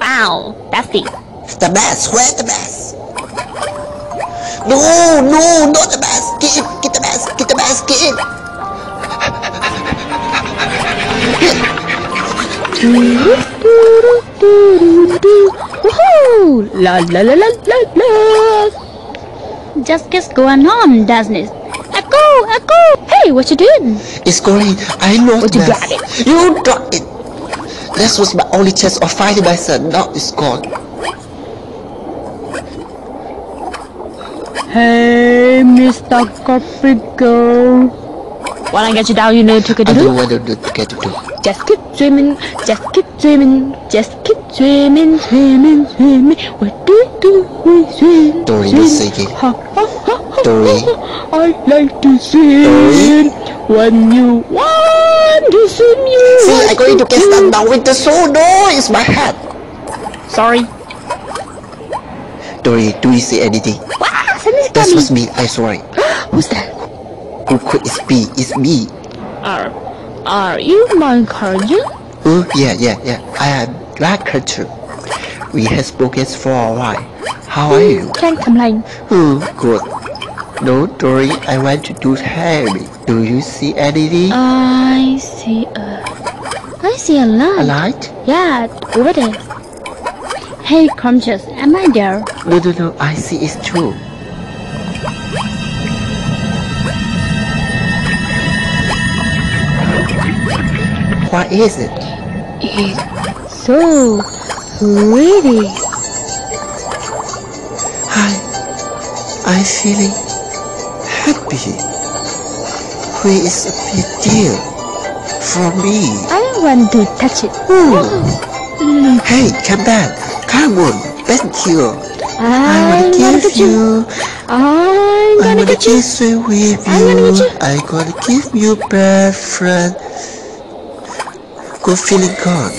Wow, that's it. The best. Where's the best? No, not the best. Get the best. Get the best. Get it. Woohoo! La la la la la la. Just gets going on, doesn't it? Echo! Hey, what you doing? It's great. I know What the you best. got it? You dropped it. That was my only chance of finding my son. Now it's gone. Hey, Mr. Coffee Girl. When I get you down, you know what to I do. don't want to get to do. Just keep swimming, just keep swimming, just keep swimming, swimming, swimming. What do we swim? Dory, swim. let's sing it. Ha, ha, ha, ha, Dory. ha, ha. I like to swim. When you want to swim, you See, want I'm going to get swim. stuck down with the soul. No, it's my hat. Sorry. Dory, do you see anything? Wow, something's That coming. was me. I'm sorry. Who's that? It's me. It's me. Are you my cousin? Oh, yeah. I am glad culture. We have spoken for a while. How are you? Can't complain. Oh, good. No, Dory, I want to do Harry. Do you see anything? I see a light. A light? Yeah, over there. Hey, Crumptious, am I there? No, I see it's true. What is it? It's so pretty. I'm feeling happy. Where is a big deal for me? I want to touch it. Ooh. Hey, come back. Come on, thank you. I'm gonna get you. I'm gonna get you. Swim with I'm gonna get you. I'm gonna give you best friend. Good feeling gone.